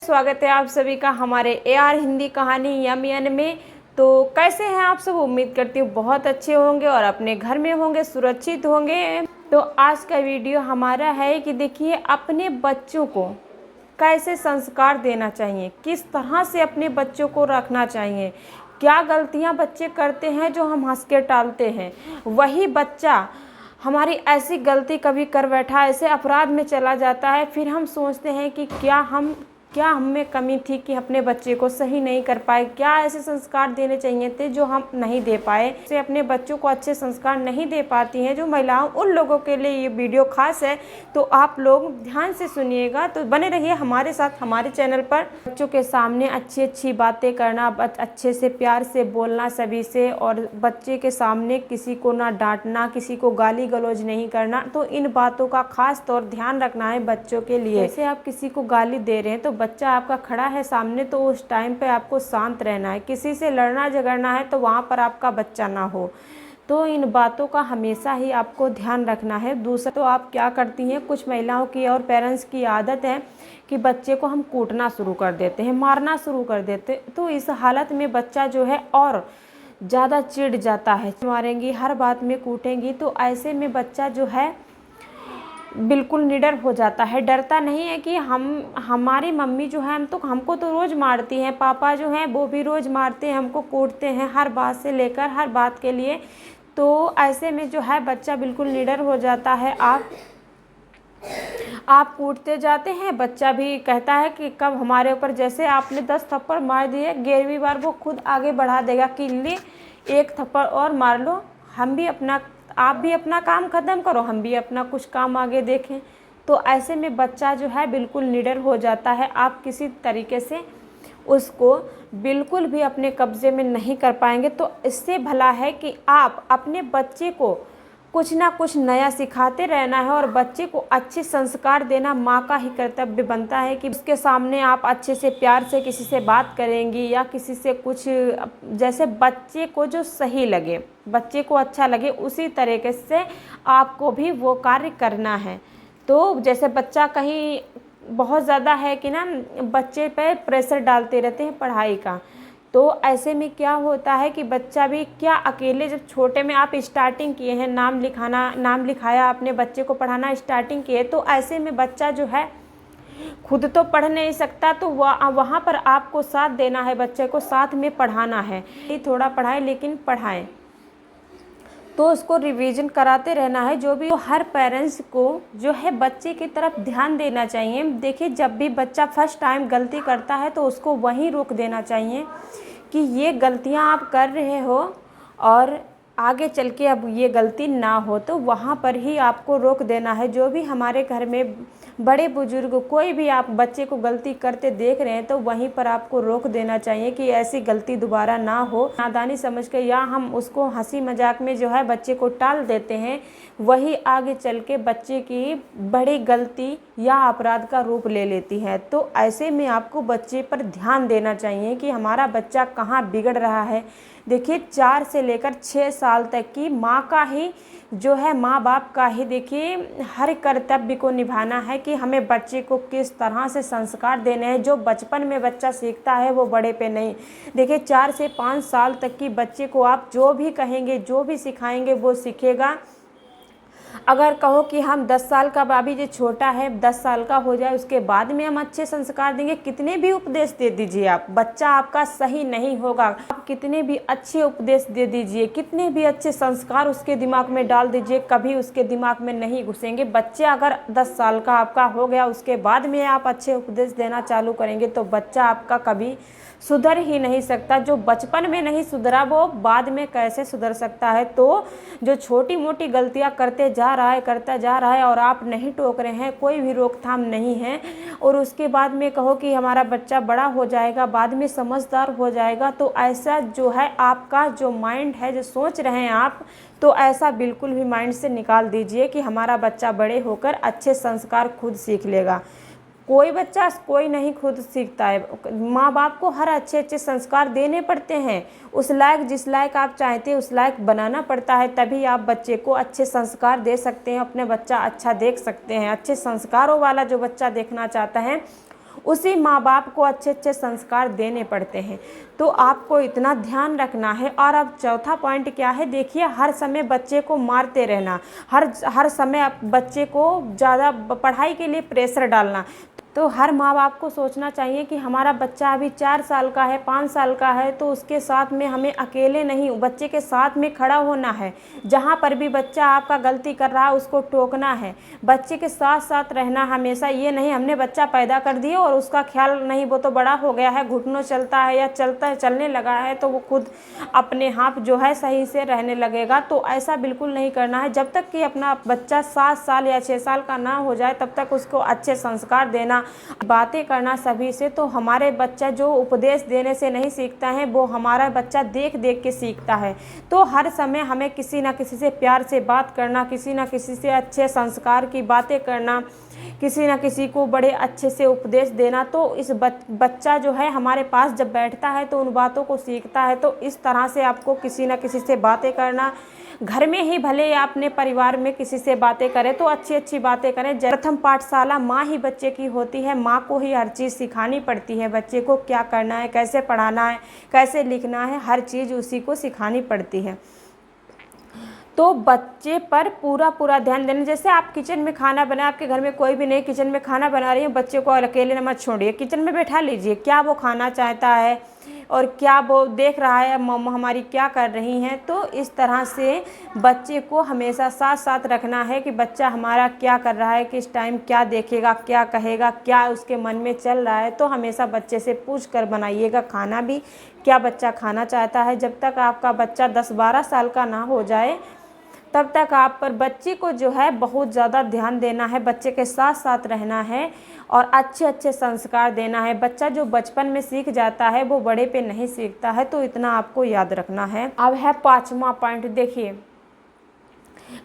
स्वागत है आप सभी का हमारे AR हिंदी कहानी यमयन में। तो कैसे हैं आप सब? उम्मीद करती हूँ बहुत अच्छे होंगे और अपने घर में होंगे, सुरक्षित होंगे। तो आज का वीडियो हमारा है कि देखिए अपने बच्चों को कैसे संस्कार देना चाहिए, किस तरह से अपने बच्चों को रखना चाहिए, क्या गलतियाँ बच्चे करते हैं जो हम हंस के टालते हैं। वही बच्चा हमारी ऐसी गलती कभी कर बैठा, ऐसे अपराध में चला जाता है, फिर हम सोचते हैं कि क्या हम में कमी थी कि अपने बच्चे को सही नहीं कर पाए, क्या ऐसे संस्कार देने चाहिए थे जो हम नहीं दे पाए। से अपने बच्चों को अच्छे संस्कार नहीं दे पाती हैं जो महिलाओं, उन लोगों के लिए ये वीडियो खास है। तो आप लोग ध्यान से सुनिएगा, तो बने रहिए हमारे साथ हमारे चैनल पर। बच्चों के सामने अच्छी अच्छी बातें करना, अच्छे से प्यार से बोलना सभी से, और बच्चे के सामने किसी को ना डांटना, किसी को गाली गलौज नहीं करना। तो इन बातों का खास तौर ध्यान रखना है बच्चों के लिए। जैसे आप किसी को गाली दे रहे हैं तो बच्चा आपका खड़ा है सामने, तो उस टाइम पे आपको शांत रहना है। किसी से लड़ना झगड़ना है तो वहाँ पर आपका बच्चा ना हो। तो इन बातों का हमेशा ही आपको ध्यान रखना है। दूसरा, तो आप क्या करती हैं, कुछ महिलाओं की और पेरेंट्स की आदत है कि बच्चे को हम कूटना शुरू कर देते हैं, मारना शुरू कर देते। तो इस हालत में बच्चा जो है और ज़्यादा चिढ़ जाता है। मारेंगी, हर बात में कूटेंगी, तो ऐसे में बच्चा जो है बिल्कुल निडर हो जाता है, डरता नहीं है कि हमारी मम्मी जो है हमको तो रोज़ मारती हैं, पापा जो हैं वो भी रोज़ मारते हैं, हमको कूटते हैं हर बात से लेकर हर बात के लिए। तो ऐसे में जो है बच्चा बिल्कुल निडर हो जाता है। आप कूटते जाते हैं, बच्चा भी कहता है कि कब हमारे ऊपर, जैसे आपने 10 थप्पड़ मार दिए, 11वीं बार वो खुद आगे बढ़ा देगा कि ले एक थप्पड़ और मार लो, आप भी अपना काम ख़त्म करो, हम भी अपना कुछ काम आगे देखें। तो ऐसे में बच्चा जो है बिल्कुल निडर हो जाता है। आप किसी तरीके से उसको बिल्कुल भी अपने कब्ज़े में नहीं कर पाएंगे। तो इससे भला है कि आप अपने बच्चे को कुछ ना कुछ नया सिखाते रहना है, और बच्चे को अच्छे संस्कार देना माँ का ही कर्तव्य बनता है कि उसके सामने आप अच्छे से प्यार से किसी से बात करेंगी या किसी से कुछ, जैसे बच्चे को जो सही लगे, बच्चे को अच्छा लगे, उसी तरीके से आपको भी वो कार्य करना है। तो जैसे बच्चा कहीं बहुत ज़्यादा है कि ना, बच्चे पे प्रेशर डालते रहते हैं पढ़ाई का, तो ऐसे में क्या होता है कि बच्चा भी क्या अकेले, जब छोटे में आप स्टार्टिंग किए हैं, नाम लिखाया, अपने बच्चे को पढ़ाना स्टार्टिंग किए, तो ऐसे में बच्चा जो है खुद तो पढ़ नहीं सकता, तो वहाँ पर आपको साथ देना है, बच्चे को साथ में पढ़ाना है। थोड़ा पढ़ाए लेकिन पढ़ाएं, तो उसको रिवीजन कराते रहना है। जो भी, तो हर पेरेंट्स को जो है बच्चे की तरफ ध्यान देना चाहिए। देखिए, जब भी बच्चा फर्स्ट टाइम गलती करता है तो उसको वहीं रोक देना चाहिए कि ये गलतियां आप कर रहे हो और आगे चल के अब ये गलती ना हो, तो वहाँ पर ही आपको रोक देना है। जो भी हमारे घर में बड़े बुजुर्ग, कोई भी आप बच्चे को गलती करते देख रहे हैं तो वहीं पर आपको रोक देना चाहिए कि ऐसी गलती दोबारा ना हो। नादानी समझ के या हम उसको हंसी मजाक में जो है बच्चे को टाल देते हैं, वही आगे चल के बच्चे की बड़ी गलती या अपराध का रूप ले लेती है। तो ऐसे में आपको बच्चे पर ध्यान देना चाहिए कि हमारा बच्चा कहाँ बिगड़ रहा है। देखिए, 4 से लेकर 6 साल तक की माँ का ही जो है, माँ बाप का ही देखिए हर कर्तव्य को निभाना है कि हमें बच्चे को किस तरह से संस्कार देने हैं। जो बचपन में बच्चा सीखता है वो बड़े पे नहीं। देखिए, 4 से 5 साल तक की बच्चे को आप जो भी कहेंगे, जो भी सिखाएंगे वो सीखेगा। अगर कहो कि हम 10 साल का, अभी जो छोटा है 10 साल का हो जाए उसके बाद में हम अच्छे संस्कार देंगे, कितने भी उपदेश दे दीजिए आप, बच्चा आपका सही नहीं होगा। आप कितने भी अच्छे उपदेश दे दीजिए, कितने भी अच्छे संस्कार उसके दिमाग में डाल दीजिए, कभी उसके दिमाग में नहीं घुसेंगे। बच्चे अगर 10 साल का आपका हो गया, उसके बाद में आप अच्छे उपदेश देना चालू करेंगे तो बच्चा आपका कभी सुधर ही नहीं सकता। जो बचपन में नहीं सुधरा वो बाद में कैसे सुधर सकता है। तो जो छोटी मोटी गलतियां करता जा रहा है और आप नहीं टोक रहे हैं, कोई भी रोकथाम नहीं है, और उसके बाद में कहो कि हमारा बच्चा बड़ा हो जाएगा, बाद में समझदार हो जाएगा, तो ऐसा जो है आपका जो माइंड है, जो सोच रहे हैं आप, तो ऐसा बिल्कुल भी माइंड से निकाल दीजिए कि हमारा बच्चा बड़े होकर अच्छे संस्कार खुद सीख लेगा। कोई बच्चा कोई नहीं खुद सीखता है, माँ बाप को हर अच्छे संस्कार देने पड़ते हैं। उस लायक, जिस लायक आप चाहते हैं उस लायक बनाना पड़ता है, तभी आप बच्चे को अच्छे संस्कार दे सकते हैं, अपने बच्चा अच्छा देख सकते हैं। अच्छे संस्कारों वाला जो बच्चा देखना चाहता है उसी माँ बाप को अच्छे अच्छे संस्कार देने पड़ते हैं। तो आपको इतना ध्यान रखना है। और अब चौथा पॉइंट क्या है, देखिए, हर समय बच्चे को मारते रहना, हर समय बच्चे को ज़्यादा पढ़ाई के लिए प्रेशर डालना। तो हर माँ बाप को सोचना चाहिए कि हमारा बच्चा अभी 4 साल का है, 5 साल का है, तो उसके साथ में हमें अकेले नहीं, बच्चे के साथ में खड़ा होना है। जहाँ पर भी बच्चा आपका गलती कर रहा है उसको टोकना है, बच्चे के साथ साथ रहना हमेशा। ये नहीं हमने बच्चा पैदा कर दिया और उसका ख्याल नहीं, वो तो बड़ा हो गया है, घुटनों चलता है या चलने लगा है तो वो खुद अपने आप जो है सही से रहने लगेगा। तो ऐसा बिल्कुल नहीं करना है। जब तक कि अपना बच्चा 7 साल या 6 साल का ना हो जाए तब तक उसको अच्छे संस्कार देना, बातें करना सभी से। तो हमारे बच्चा जो उपदेश देने से नहीं सीखता है, वो हमारा बच्चा देख देख के सीखता है। तो हर समय हमें किसी ना किसी से प्यार से बात करना, किसी ना किसी से अच्छे संस्कार की बातें करना, किसी ना किसी को बड़े अच्छे से उपदेश देना। तो इस बच्चा जो है हमारे पास जब बैठता है तो उन बातों को सीखता है। तो इस तरह से आपको किसी ना किसी से बातें करना, घर में ही भले या अपने परिवार में किसी से बातें करें तो अच्छी अच्छी बातें करें। प्रथम पाठशाला माँ ही बच्चे की होती है, माँ को ही हर चीज़ सिखानी पड़ती है। बच्चे को क्या करना है, कैसे पढ़ाना है, कैसे लिखना है, हर चीज़ उसी को सिखानी पड़ती है। तो बच्चे पर पूरा ध्यान देना। जैसे आप किचन में खाना बनाए, आपके घर में कोई भी नहीं, किचन में खाना बना रही है, बच्चे को अकेले मत छोड़िए, किचन में बैठा लीजिए। क्या वो खाना चाहता है और क्या वो देख रहा है मम्मा हमारी क्या कर रही हैं। तो इस तरह से बच्चे को हमेशा साथ साथ रखना है कि बच्चा हमारा क्या कर रहा है, किस टाइम क्या देखेगा, क्या कहेगा, क्या उसके मन में चल रहा है। तो हमेशा बच्चे से पूछ कर बनाइएगा खाना भी, क्या बच्चा खाना चाहता है। जब तक आपका बच्चा 10-12 साल का ना हो जाए तब तक आप पर बच्चे को जो है बहुत ज़्यादा ध्यान देना है, बच्चे के साथ साथ रहना है और अच्छे अच्छे संस्कार देना है। बच्चा जो बचपन में सीख जाता है वो बड़े पे नहीं सीखता है। तो इतना आपको याद रखना है। अब है 5वां पॉइंट। देखिए,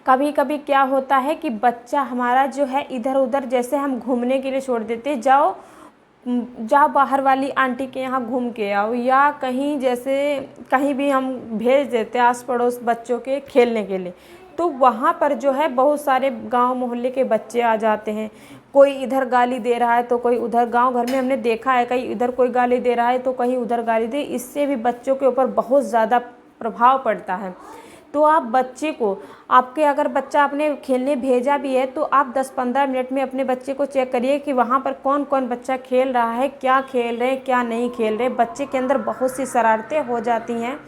कभी कभी क्या होता है कि बच्चा हमारा जो है इधर उधर, जैसे हम घूमने के लिए छोड़ देते, जाओ बाहर वाली आंटी के यहाँ घूम के आओ, या कहीं जैसे कहीं भी हम भेज देते आस पड़ोस बच्चों के खेलने के लिए। तो वहाँ पर जो है बहुत सारे गांव मोहल्ले के बच्चे आ जाते हैं। कोई इधर गाली दे रहा है तो कोई उधर, गांव घर में हमने देखा है कहीं इधर कोई गाली दे रहा है तो कहीं उधर गाली दे। इससे भी बच्चों के ऊपर बहुत ज़्यादा प्रभाव पड़ता है। तो आप बच्चे को, आपके अगर बच्चा आपने खेलने भेजा भी है तो आप 10-15 मिनट में अपने बच्चे को चेक करिए कि वहाँ पर कौन कौन बच्चा खेल रहा है, क्या खेल रहे हैं, क्या नहीं खेल रहे। बच्चे के अंदर बहुत सी शरारतें हो जाती हैं,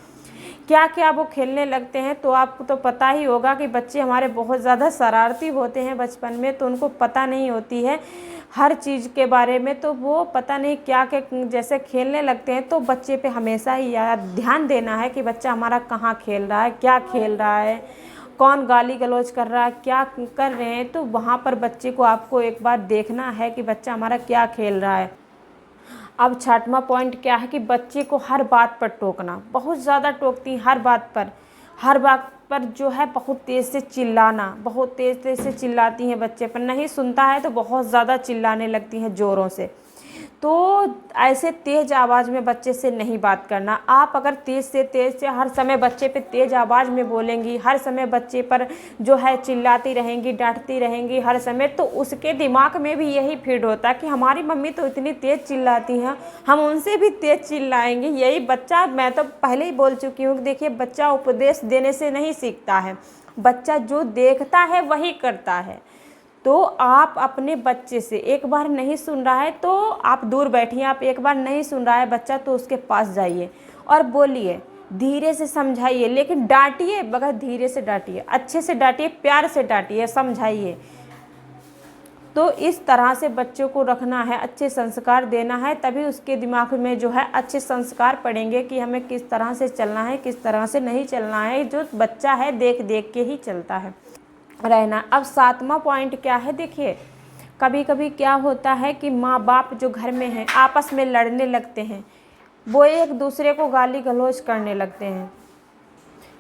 क्या क्या वो खेलने लगते हैं। तो आपको तो पता ही होगा कि बच्चे हमारे बहुत ज़्यादा शरारती होते हैं बचपन में, तो उनको पता नहीं होती है हर चीज़ के बारे में। तो वो पता नहीं क्या क्या जैसे खेलने लगते हैं। तो बच्चे पे हमेशा ही ध्यान देना है कि बच्चा हमारा कहाँ खेल रहा है, क्या खेल रहा है, कौन गाली गलौज कर रहा है, क्या कर रहे हैं। तो वहाँ पर बच्चे को आपको एक बार देखना है कि बच्चा हमारा क्या खेल रहा है। अब 6वां पॉइंट क्या है कि बच्चे को हर बात पर टोकना। बहुत ज़्यादा टोकती हैं हर बात पर जो है बहुत तेज़ से चिल्लाना, बहुत तेज़ से चिल्लाती हैं बच्चे पर। नहीं सुनता है तो बहुत ज़्यादा चिल्लाने लगती हैं ज़ोरों से। तो ऐसे तेज़ आवाज़ में बच्चे से नहीं बात करना। आप अगर तेज़ से हर समय बच्चे पे तेज़ आवाज़ में बोलेंगी, हर समय बच्चे पर जो है चिल्लाती रहेंगी, डांटती रहेंगी हर समय, तो उसके दिमाग में भी यही फीड होता है कि हमारी मम्मी तो इतनी तेज़ चिल्लाती हैं, हम उनसे भी तेज़ चिल्लाएंगे। यही बच्चा, मैं तो पहले ही बोल चुकी हूँ कि देखिए, बच्चा उपदेश देने से नहीं सीखता है, बच्चा जो देखता है वही करता है। तो आप अपने बच्चे से, एक बार नहीं सुन रहा है तो आप दूर बैठिए, आप एक बार नहीं सुन रहा है बच्चा तो उसके पास जाइए और बोलिए, धीरे से समझाइए, लेकिन डांटिए मगर धीरे से डांटिए, अच्छे से डांटिए, प्यार से डांटिए, समझाइए। तो इस तरह से बच्चों को रखना है, अच्छे संस्कार देना है, तभी उसके दिमाग में जो है अच्छे संस्कार पड़ेंगे कि हमें किस तरह से चलना है, किस तरह से नहीं चलना है। जो बच्चा है देख देख के ही चलता है रहना। अब 7वां पॉइंट क्या है, देखिए, कभी कभी क्या होता है कि माँ बाप जो घर में हैं आपस में लड़ने लगते हैं, वो एक दूसरे को गाली गलौज करने लगते हैं,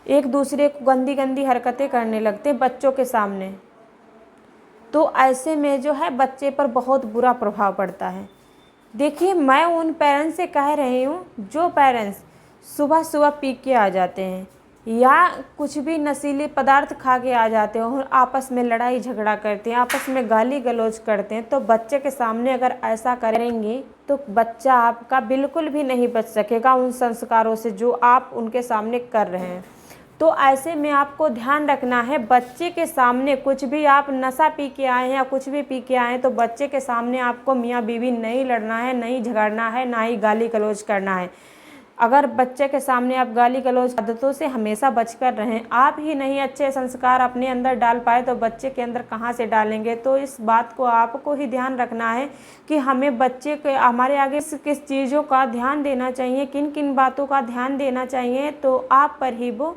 एक दूसरे को गंदी गंदी हरकतें करने लगते हैं बच्चों के सामने। तो ऐसे में जो है बच्चे पर बहुत बुरा प्रभाव पड़ता है। देखिए, मैं उन पेरेंट्स से कह रही हूँ जो पेरेंट्स सुबह सुबह पी के आ जाते हैं या कुछ भी नशीले पदार्थ खा के आ जाते हो और आपस में लड़ाई झगड़ा करते हैं, आपस में गाली गलौज करते हैं, तो बच्चे के सामने अगर ऐसा करेंगे तो बच्चा आपका बिल्कुल भी नहीं बच सकेगा उन संस्कारों से जो आप उनके सामने कर रहे हैं। तो ऐसे में आपको ध्यान रखना है, बच्चे के सामने कुछ भी आप नशा पी के आए हैं या कुछ भी पी के आए हैं तो बच्चे के सामने आपको मियाँ बीवी नहीं लड़ना है, नहीं झगड़ना है, ना ही गाली गलौज करना है। अगर बच्चे के सामने आप गाली गलौज आदतों से हमेशा बचकर रहें, आप ही नहीं अच्छे संस्कार अपने अंदर डाल पाए तो बच्चे के अंदर कहाँ से डालेंगे। तो इस बात को आपको ही ध्यान रखना है कि हमें बच्चे के हमारे आगे किस चीज़ों का ध्यान देना चाहिए, किन किन बातों का ध्यान देना चाहिए, तो आप पर ही वो